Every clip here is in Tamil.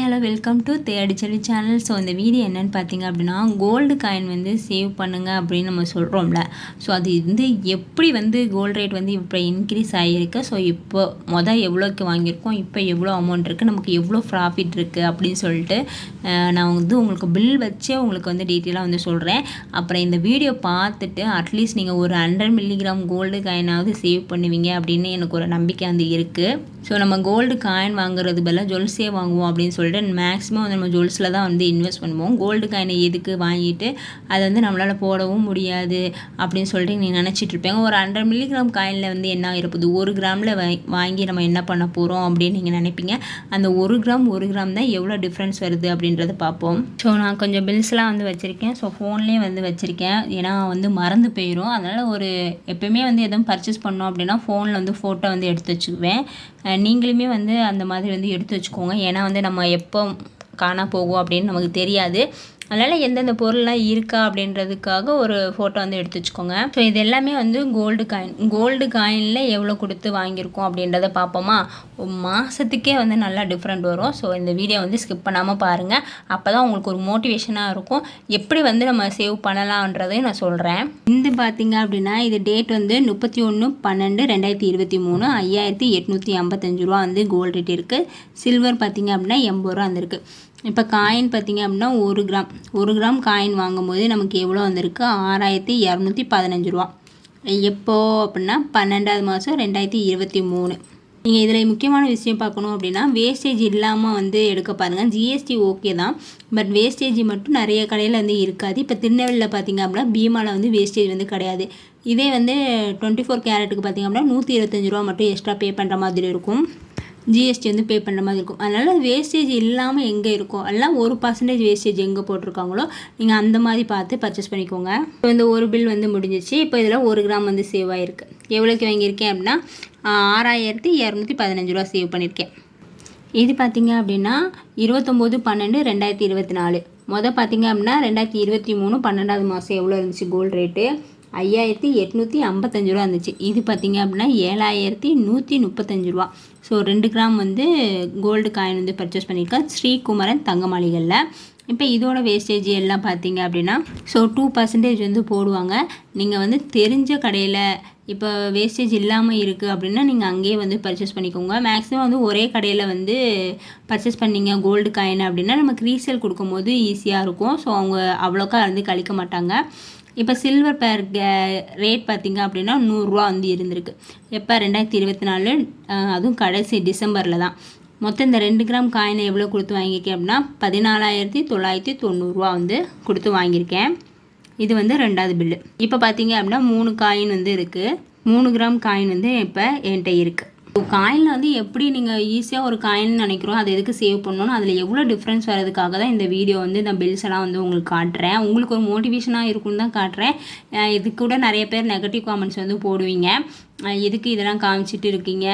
Hello welcome to Thedichelvi channel. So இந்த வீடியோ என்னென்னு பார்த்தீங்க அப்படின்னா, கோல்டு காயின் வந்து சேவ் பண்ணுங்கள் அப்படின்னு நம்ம சொல்கிறோம்ல. ஸோ அது வந்து எப்படி வந்து கோல்டு ரேட் வந்து இப்போ இன்க்ரீஸ் ஆகியிருக்கு. ஸோ இப்போ எவ்வளோக்கு வாங்கியிருக்கோம், இப்போ எவ்வளோ அமௌண்ட் இருக்குது, நமக்கு எவ்வளோ ப்ராஃபிட் இருக்குது அப்படின்னு சொல்லிட்டு நான் வந்து உங்களுக்கு பில் வச்சே உங்களுக்கு வந்து டீட்டெயிலாக வந்து சொல்கிறேன். அப்புறம் இந்த வீடியோ பார்த்துட்டு அட்லீஸ்ட் நீங்கள் ஒரு 100 மில்லிகிராம் கோல்டு காயினாவது சேவ் பண்ணுவீங்க அப்படின்னு எனக்கு ஒரு நம்பிக்கை வந்து இருக்குது. ஸோ நம்ம கோல்டு காயின் வாங்குறது பதிலாக ஜுவல்ஸே வாங்குவோம் அப்படின்னு சொல்லிட்டு மேக்ஸிமம் வந்து நம்ம ஜுவல்ஸில் தான் வந்து இன்வெஸ்ட் பண்ணுவோம். கோல்டு காயினை எதுக்கு வாங்கிட்டு அதை வந்து நம்மளால் போடவும் முடியாது அப்படின்னு சொல்லிட்டு நீங்கள் நினச்சிட்ருப்பேங்க. ஒரு 100 மில்லிகிராம் காயினில் வந்து என்ன இருப்பது, 1 கிராமில் வாங்கி நம்ம என்ன பண்ண போகிறோம் அப்படின்னு நீங்கள் நினைப்பீங்க. அந்த 1 கிராம் தான் எவ்வளோ டிஃப்ரென்ஸ் வருது அப்படின்றத பார்ப்போம். ஸோ நான் கொஞ்சம் பில்ஸ்லாம் வந்து வச்சுருக்கேன். ஸோ ஃபோன்லேயே வந்து வச்சுருக்கேன். ஏன்னா வந்து மறந்து போயிடும். அதனால் எப்போயுமே வந்து எதுவும் பர்ச்சேஸ் பண்ணோம் அப்படின்னா ஃபோனில் வந்து ஃபோட்டோ வந்து எடுத்து வச்சுக்குவேன். நீங்களுமே வந்து அந்த மாதிரி வந்து எடுத்து வச்சுக்கோங்க. ஏன்னா வந்து நம்ம எப்போ காணா போகும் அப்படின்னு நமக்கு தெரியாது. அதனால் எந்தெந்த பொருள்லாம் இருக்கா அப்படின்றதுக்காக ஒரு ஃபோட்டோ வந்து எடுத்து வச்சுக்கோங்க. ஸோ இது எல்லாமே வந்து கோல்டு காயினில் எவ்வளோ கொடுத்து வாங்கியிருக்கோம் அப்படின்றத பார்ப்போமா. மாதத்துக்கே வந்து நல்லா டிஃப்ரெண்ட் வரும். ஸோ இந்த வீடியோ வந்து ஸ்கிப் பண்ணாமல் பாருங்கள். அப்போ தான் உங்களுக்கு ஒரு மோட்டிவேஷனாக இருக்கும். எப்படி வந்து நம்ம சேவ் பண்ணலான்றதையும் நான் சொல்கிறேன். இந்த பார்த்தீங்க அப்படின்னா இது டேட் வந்து 31/12/2023 5855 ரூபா வந்து கோல்டு ரேட் இருக்குது. சில்வர் பார்த்தீங்க அப்படின்னா 80 ரூபா வந்துருக்கு. இப்போ காயின் பார்த்திங்க அப்படின்னா 1 கிராம் காயின் வாங்கும்போது நமக்கு எவ்வளோ வந்திருக்கு, 6215 ரூபா. எப்போது அப்படின்னா 12வது மாதம் 2023. நீங்கள் இதில் முக்கியமான விஷயம் பார்க்கணும் அப்படின்னா வேஸ்டேஜ் இல்லாமல் வந்து எடுக்க பாருங்கள். ஜிஎஸ்டி ஓகே தான், பட் வேஸ்டேஜ் மட்டும் நிறைய கடையில் வந்து இருக்காது. இப்போ திருநெல்வேலியில் பார்த்திங்க அப்படின்னா பீமாவில் வந்து வேஸ்டேஜ் வந்து கிடையாது. இதே வந்து 24 கேரட்டுக்கு பார்த்திங்க அப்படின்னா 125 ரூபா மட்டும் எக்ஸ்ட்ரா பே பண்ணுற மாதிரி இருக்கும். ஜிஎஸ்டி வந்து பே பண்ணுற மாதிரி இருக்கும். அதனால் வேஸ்டேஜ் இல்லாமல் எங்கே இருக்கோ எல்லாம் 1% வேஸ்டேஜ் எங்கே போட்டிருக்காங்களோ நீங்கள் அந்த மாதிரி பார்த்து பர்ச்சேஸ் பண்ணிக்கோங்க. இப்போ இந்த ஒரு பில் வந்து முடிஞ்சிச்சு. இப்போ இதில் 1 கிராம் வந்து சேவ் ஆகிருக்கு. எவ்வளோக்கு வாங்கியிருக்கேன் அப்படின்னா 6215 ரூபா சேவ் பண்ணியிருக்கேன். இது பார்த்திங்க அப்படின்னா 29/12/2024. பார்த்திங்க அப்படின்னா 2023 12வது மாதம் எவ்வளோ இருந்துச்சு கோல்டு ரேட்டு, 5855 ரூபா இருந்துச்சு. இது பார்த்திங்க அப்படின்னா 7135 ரூபா. ஸோ 2 கிராம் வந்து கோல்டு காயின் வந்து பர்ச்சேஸ் பண்ணியிருக்கேன் ஸ்ரீகுமரன் தங்க மாளிகையில். இப்போ இதோட வேஸ்டேஜ் எல்லாம் பார்த்தீங்க அப்படின்னா 2% வந்து போடுவாங்க. நீங்கள் வந்து தெரிஞ்ச கடையில் இப்போ வேஸ்டேஜ் இல்லாமல் இருக்குது அப்படின்னா நீங்கள் அங்கேயே வந்து பர்ச்சேஸ் பண்ணிக்கோங்க. மேக்ஸிமம் வந்து ஒரே கடையில் வந்து பர்ச்சேஸ் பண்ணிங்க கோல்டு காயின் அப்படின்னா நமக்கு ரீசேல் கொடுக்கும்போது ஈஸியாக இருக்கும். ஸோ அவங்க அவ்வளோக்கா வந்து கழிக்க மாட்டாங்க. இப்போ சில்வர் பேர் ரேட் பார்த்திங்க அப்படின்னா 100 ரூபா வந்து இருந்திருக்கு. எப்போ 2024, அதுவும் கடைசி டிசம்பரில் தான். மொத்தம் இந்த 2 கிராம் காயினை எவ்வளோ கொடுத்து வாங்கியிருக்கேன் அப்படின்னா 14,990 ரூபா வந்து கொடுத்து வாங்கியிருக்கேன். இது வந்து 2வது பில்லு. இப்போ பார்த்திங்க அப்படின்னா 3 காயின் வந்து இருக்குது. 3 கிராம் காயின் வந்து இப்போ என்கிட்ட இருக்குது. காயினில் வந்து எப்படி நீங்கள் ஈஸியாக ஒரு காயின் நினைக்கிறோம் அது எதுக்கு சேவ் பண்ணணும், அதில் எவ்வளோ டிஃப்ரென்ஸ் வரதுக்காக தான் இந்த வீடியோ வந்து இந்த பில்ஸ் எல்லாம் வந்து உங்களுக்கு காட்டுறேன். உங்களுக்கு ஒரு மோட்டிவேஷனாக இருக்குன்னு தான் காட்டுறேன். இது கூட நிறைய பேர் நெகட்டிவ் காமெண்ட்ஸ் வந்து போடுவீங்க. எதுக்கு இதெல்லாம் காமிச்சிட்டு இருக்கீங்க,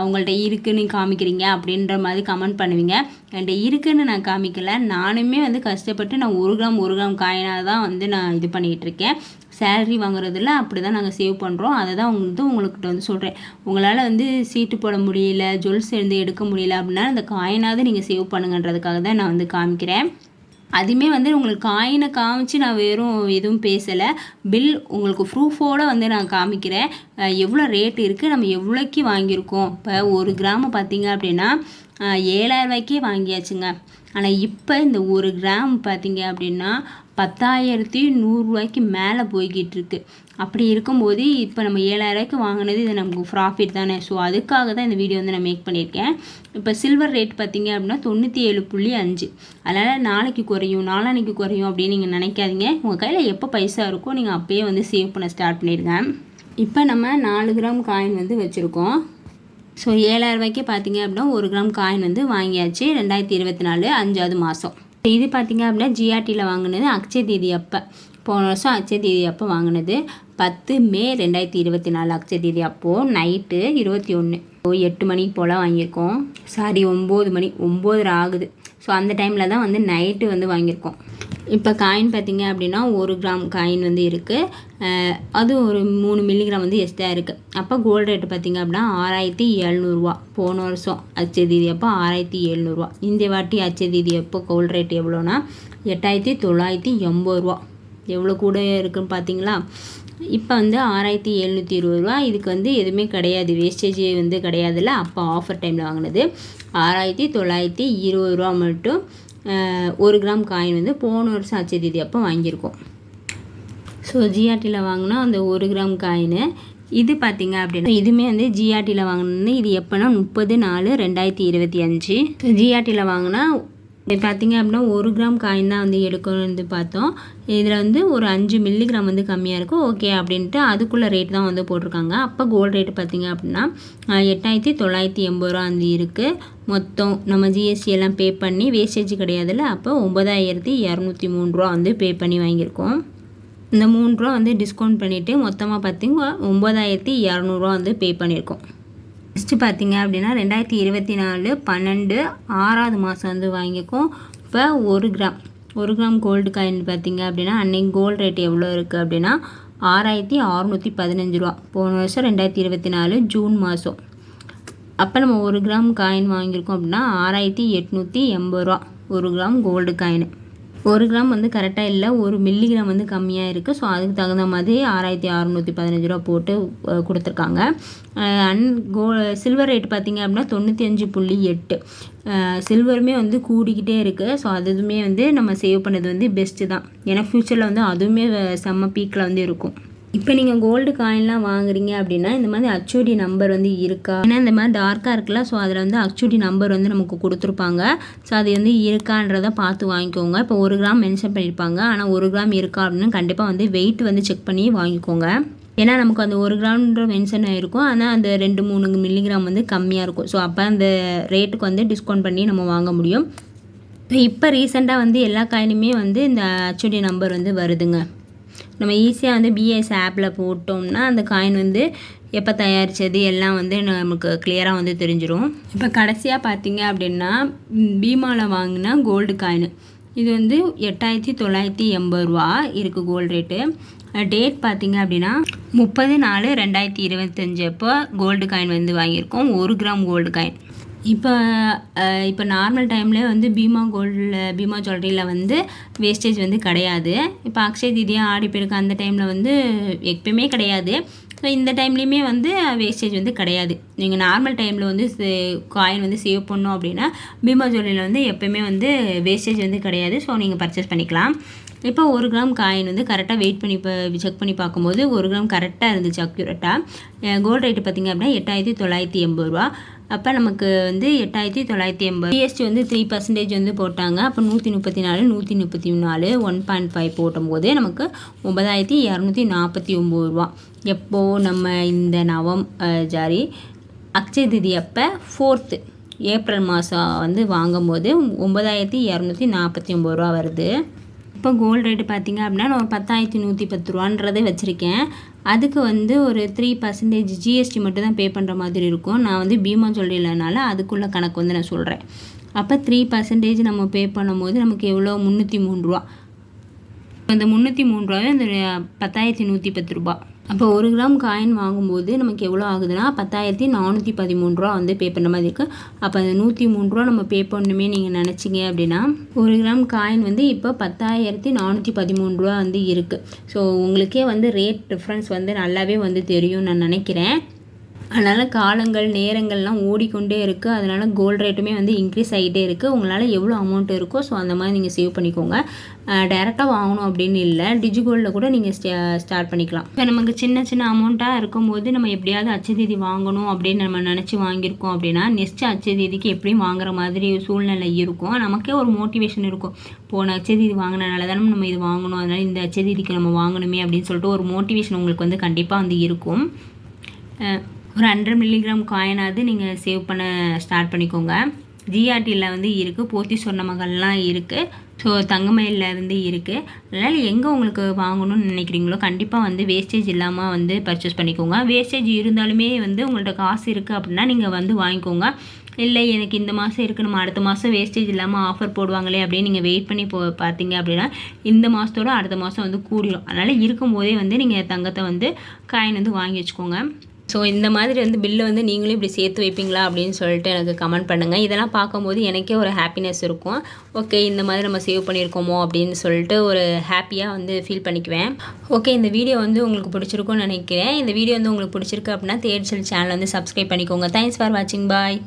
உங்கள்கிட்ட இருக்குன்னு காமிக்கிறீங்க அப்படின்ற மாதிரி கமெண்ட் பண்ணுவீங்க. என்கிட்ட இருக்குன்னு நான் காமிக்கல. நானுமே வந்து கஷ்டப்பட்டு நான் 1 கிராம் காயினாக தான் வந்து நான் இது பண்ணிகிட்டு இருக்கேன். சேலரி வாங்குறதில்ல, அப்படி தான் நாங்கள் சேவ் பண்ணுறோம். அதை தான் உங்கள்கிட்ட வந்து சொல்கிறேன். உங்களால் வந்து சீட்டு போட முடியல, ஜுவல்ஸ் இருந்து எடுக்க முடியல அப்படின்னா அந்த காயினாவது நீங்கள் சேவ் பண்ணுங்கன்றதுக்காக தான் நான் வந்து காமிக்கிறேன். அதுவுமே வந்து உங்களுக்கு காயினை காமிச்சு நான் எதுவும் பேசலை. பில் உங்களுக்கு ப்ரூஃபோடு வந்து நான் காமிக்கிறேன். எவ்வளோ ரேட் இருக்குது, நம்ம எவ்வளோக்கு வாங்கியிருக்கோம். இப்போ 1 கிராம் பார்த்திங்க அப்படின்னா 7,000 ரூபாய்க்கே வாங்கியாச்சுங்க. ஆனால் இப்போ இந்த 1 கிராம் பார்த்திங்க அப்படின்னா 10,100 ரூபாய்க்கு மேலே போய்கிட்டு இருக்குது. அப்படி இருக்கும்போது இப்போ நம்ம 7,000 ரூபாய்க்கு வாங்கினது இது நமக்கு ப்ராஃபிட் தானே. ஸோ அதுக்காக தான் இந்த வீடியோ வந்து நான் மேக் பண்ணியிருக்கேன். இப்போ சில்வர் ரேட் பார்த்திங்க அப்படின்னா 97.5. அதனால் நாளைக்கு குறையும் நாளான்னைக்கு குறையும் அப்படின்னு நீங்கள் நினைக்காதீங்க. உங்கள் கையில் எப்போ பைசா இருக்கோ நீங்கள் அப்போயே வந்து சேவ் பண்ண ஸ்டார்ட் பண்ணிடுங்க. இப்போ நம்ம 4 கிராம் காயின் வந்து வச்சுருக்கோம். ஸோ 7,000 ரூபாய்க்கு பார்த்திங்க அப்படின்னா 1 கிராம் காயின் வந்து வாங்கியாச்சு 2024 5வது மாதம். இது பார்த்திங்க அப்படின்னா ஜிஆர்டியில் வாங்கினது அக்ஷய தீதி அப்போ, போன வருஷம் அக்ஷய தீதி அப்போ வாங்கினது 10 மே 2024 அக்ஷய தீதி அப்போது நைட்டு 21 8 மணிக்கு போல் வாங்கியிருக்கோம். 9 மணி 9:30 ஆகுது. ஸோ அந்த டைமில் தான் வந்து நைட்டு வந்து வாங்கியிருக்கோம். இப்போ காயின் பார்த்திங்க அப்படின்னா 1 கிராம் காயின் வந்து இருக்குது, அது ஒரு 3 மில்லிகிராம் வந்து எக்ஸ்ட்ரா இருக்குது. அப்போ கோல்டு ரேட்டு பார்த்திங்க அப்படின்னா 6700 போன வருஷம் அச்சை தேதி அப்போ 6700. இந்த வாட்டி அச்சை தேதி அப்போ கோல்டு ரேட் எவ்வளோனா 8980. எவ்வளோ கூட இருக்குன்னு பார்த்தீங்களா? இப்போ வந்து 6720. இதுக்கு வந்து எதுவுமே கிடையாது, வேஸ்டேஜ் வந்து கிடையாதுல்ல. அப்போ ஆஃபர் டைமில் வாங்கினது 6920 மட்டும் 1 கிராம் காயின் வந்து போன வருஷம் அச்சை தேதி அப்போ வாங்கியிருக்கோம். ஸோ ஜிஆர்டியில் வாங்கினா அந்த 1 கிராம் காயின் இது பார்த்திங்க அப்படின்னா இதுவுமே வந்து ஜிஆர்டியில் வாங்கினது. இது எப்போனா 30/4/2025. ஜிஆர்டியில் வாங்கினா பார்த்திங்க அப்படின்னா 1 கிராம் காயின் தான் வந்து எடுக்கணும்னு பார்த்தோம். இதில் வந்து ஒரு 5 மில்லிகிராம் வந்து கம்மியாக இருக்கும். ஓகே அப்படின்ட்டு அதுக்குள்ளே ரேட் தான் வந்து போட்டிருக்காங்க. அப்போ கோல்டு ரேட்டு பார்த்திங்க அப்படின்னா 8980 வந்து இருக்குது. மொத்தம் நம்ம ஜிஎஸ்டி எல்லாம் பே பண்ணி வேஸ்டேஜ் கிடையாதுல்ல. அப்போ 9203 வந்து பே பண்ணி வாங்கியிருக்கோம். இந்த 3 ரூபா வந்து டிஸ்கவுண்ட் பண்ணிவிட்டு மொத்தமாக பார்த்திங்க 9200 வந்து பே பண்ணியிருக்கோம். நெக்ஸ்ட்டு பார்த்திங்க அப்படின்னா 2024/12 மாதம் வந்து வாங்கியிருக்கோம். இப்போ 1 கிராம் கோல்டு காயின் பார்த்திங்க அப்படின்னா அன்றைக்கி கோல்டு ரேட் எவ்வளோ இருக்குது அப்படின்னா 6615 ரூபா. போன வருஷம் 2024 ஜூன் மாதம். அப்போ நம்ம 1 கிராம் காயின் வாங்கியிருக்கோம் அப்படின்னா 6880 1 கிராம் கோல்டு காயின். 1 கிராம் வந்து கரெக்டாக இல்லை, 1 மில்லிகிராம் வந்து கம்மியாக இருக்குது. ஸோ அதுக்கு தகுந்த மாதிரி 6615 போட்டு கொடுத்துருக்காங்க. சில்வர் ரேட் பார்த்திங்க அப்படின்னா 95.8. சில்வருமே வந்து கூடிக்கிட்டே இருக்குது. ஸோ அதுவுமே வந்து நம்ம சேவ் பண்ணது வந்து பெஸ்ட்டு தான். ஏன்னா ஃப்யூச்சரில் வந்து அதுவுமே செம்ம பீக்கில் வந்து இருக்கும். இப்போ நீங்கள் கோல்டு காயின்லாம் வாங்குறீங்க அப்படின்னா இந்த மாதிரி HOD நம்பர் வந்து இருக்கா? ஏன்னா இந்த மாதிரி டார்க்காக இருக்குல்ல, ஸோ அதில் வந்து HOD நம்பர் வந்து நமக்கு கொடுத்துருப்பாங்க. ஸோ அது வந்து இருக்கான்றதை பார்த்து வாங்கிக்கோங்க. இப்போ 1 கிராம் மென்ஷன் பண்ணியிருப்பாங்க, ஆனால் 1 கிராம் இருக்கா அப்படின்னு கண்டிப்பாக வந்து வெயிட் வந்து செக் பண்ணி வாங்கிக்கோங்க. ஏன்னா நமக்கு அந்த 1 கிராம்ன்ற மென்ஷன் ஆகிருக்கும், ஆனால் அந்த 2-3 மில்லிகிராம் வந்து கம்மியாக இருக்கும். ஸோ அப்போ அந்த ரேட்டுக்கு வந்து டிஸ்கவுண்ட் பண்ணி நம்ம வாங்க முடியும். இப்போ ரீசெண்டாக வந்து எல்லா காயினுமே வந்து இந்த HOD நம்பர் வந்து வருதுங்க. நம்ம ஈஸியாக வந்து பிஎஸ் ஆப்பில் போட்டோம்னா அந்த காயின் வந்து எப்போ தயாரித்தது எல்லாம் வந்து நமக்கு கிளியராக வந்து தெரிஞ்சிடும். இப்போ கடைசியாக பார்த்தீங்க அப்படின்னா பீமாவில் வாங்கினா கோல்டு காயின் இது வந்து 8980 இருக்குது கோல்டு ரேட்டு. டேட் பார்த்திங்க அப்படின்னா 30/4/2025 அப்போ கோல்டு காயின் வந்து வாங்கியிருக்கோம், 1 கிராம் கோல்டு காயின். இப்போ நார்மல் டைம்லேயே வந்து பீமா ஜுவல்லரியில் வந்து வேஸ்டேஜ் வந்து கிடையாது. இப்போ அக்ஷய தீதியா ஆடி பெருக்கு அந்த டைமில் வந்து எப்பயுமே கிடையாது. ஸோ இந்த டைம்லேயுமே வந்து வேஸ்டேஜ் வந்து கிடையாது. நீங்கள் நார்மல் டைமில் வந்து காயின் வந்து சேவ் பண்ணோம் அப்படின்னா பீமா ஜுவல்லரியில் வந்து எப்பயுமே வந்து வேஸ்டேஜ் வந்து கிடையாது. ஸோ நீங்கள் பர்ச்சேஸ் பண்ணிக்கலாம். இப்போ 1 கிராம் காயின் வந்து கரெக்டாக வெயிட் பண்ணி செக் பண்ணி பார்க்கும்போது 1 கிராம் கரெக்டாக இருந்துச்சு அக்யூரேட்டாக. கோல்டு ரேட்டு பார்த்திங்க அப்படின்னா 8980. அப்போ நமக்கு வந்து 8980 ஜிஎஸ்டி வந்து 3% வந்து போட்டாங்க. அப்போ 134 134 1.5 போடும்போது நமக்கு 9249. எப்போது நம்ம இந்த அக்ஷய திதி அப்போ 4th ஏப்ரல் மாதம் வந்து வாங்கும்போது 9249 வருது. இப்போ கோல்டு ரேட்டு பார்த்திங்க அப்படின்னா நான் 10,110 வச்சுருக்கேன். அதுக்கு வந்து ஒரு 3% ஜிஎஸ்டி மட்டும் தான் பே பண்ணுற மாதிரி இருக்கும். நான் வந்து பீமா ஜுவல்லரினால அதுக்குள்ளே கணக்கு வந்து நான் சொல்கிறேன். அப்போ 3% நம்ம பே பண்ணும்போது நமக்கு எவ்வளோ 303. இந்த 303 இந்த 10,110. அப்போ 1 கிராம் காயின் வாங்கும்போது நமக்கு எவ்வளோ ஆகுதுன்னா 10,413 வந்து பே பண்ணுற மாதிரி இருக்குது. அப்போ அந்த 103 நம்ம பே பண்ணணுமே நீங்கள் நினச்சிங்க அப்படின்னா 1 கிராம் காயின் வந்து இப்போ 10,413 வந்து இருக்குது. ஸோ உங்களுக்கே வந்து ரேட் டிஃப்ரென்ஸ் வந்து நல்லாவே வந்து தெரியும் நான் நினைக்கிறேன். அதனால் காலங்கள் நேரங்கள்லாம் ஓடிக்கொண்டே இருக்குது. அதனால் கோல்டு ரேட்டுமே வந்து இன்க்ரீஸ் ஆகிட்டே இருக்குது. உங்களால் எவ்வளோ அமௌண்ட் இருக்கோ ஸோ அந்த மாதிரி நீங்கள் சேவ் பண்ணிக்கோங்க. டைரெக்டாக வாங்கணும் அப்படின்னு இல்லை, டிஜிகோல்டில் கூட நீங்கள் ஸ்டார்ட் பண்ணிக்கலாம். இப்போ நமக்கு சின்ன சின்ன அமௌண்ட்டாக இருக்கும்போது நம்ம எப்படியாவது அச்சை தேதி வாங்கணும் அப்படின்னு நம்ம நினச்சி வாங்கியிருக்கோம் அப்படின்னா நெக்ஸ்ட்டு அச்சை தேதிக்கு எப்படியும் வாங்குற மாதிரி சூழ்நிலை இருக்கும். நமக்கே ஒரு மோட்டிவேஷன் இருக்கும், போன அச்சை தேதி வாங்கினால தானே நம்ம இது வாங்கணும், அதனால் இந்த அச்சை தேதிக்கு நம்ம வாங்கணுமே அப்படின்னு சொல்லிட்டு ஒரு மோட்டிவேஷன் உங்களுக்கு வந்து கண்டிப்பாக வந்து இருக்கும். ஒரு 100 மில்லிகிராம் காயினாவது நீங்கள் சேவ் பண்ண ஸ்டார்ட் பண்ணிக்கோங்க. ஜிஆர்டியில் வந்து இருக்குது, போத்தி சொன்ன மகள்லாம் இருக்குது, ஸோ தங்கமயிலில் இருந்து இருக்குது. அதனால் எங்கே உங்களுக்கு வாங்கணும்னு நினைக்கிறீங்களோ கண்டிப்பாக வந்து வேஸ்டேஜ் இல்லாமல் வந்து பர்ச்சேஸ் பண்ணிக்கோங்க. வேஸ்டேஜ் இருந்தாலுமே வந்து உங்கள்கிட்ட காசு இருக்குது அப்படின்னா நீங்கள் வந்து வாங்கிக்கோங்க. இல்லை எனக்கு இந்த மாதம் இருக்குது, நம்ம அடுத்த மாதம் வேஸ்டேஜ் இல்லாமல் ஆஃபர் போடுவாங்களே அப்படின்னு நீங்கள் வெயிட் பண்ணி பார்த்தீங்க அப்படின்னா இந்த மாதத்தோட அடுத்த மாதம் வந்து கூடிடும். அதனால் இருக்கும்போதே வந்து நீங்கள் தங்கத்தை வந்து காயின் வந்து வாங்கி வச்சுக்கோங்க. ஸோ இந்த மாதிரி வந்து பில்லு வந்து நீங்களும் இப்படி சேர்த்து வைப்பீங்களா அப்படின்னு சொல்லிட்டு எனக்கு கமெண்ட் பண்ணுங்கள். இதெல்லாம் பார்க்கும்போது எனக்கே ஒரு ஹாப்பினஸ் இருக்கும். ஓகே, இந்த மாதிரி நம்ம சேவ் பண்ணியிருக்கோமோ அப்படின்னு சொல்லிட்டு ஒரு ஹாப்பியாக வந்து ஃபீல் பண்ணிக்குவேன். ஓகே, இந்த வீடியோ வந்து உங்களுக்கு பிடிச்சிருக்கும்னு நினைக்கிறேன். இந்த வீடியோ வந்து உங்களுக்கு பிடிச்சிருக்கு அப்படின்னா தேர்ச்சல் சேனல் வந்து சப்ஸ்கிரைப் பண்ணிக்கோங்க. தேங்க்ஸ் ஃபார் வாட்சிங். பாய்.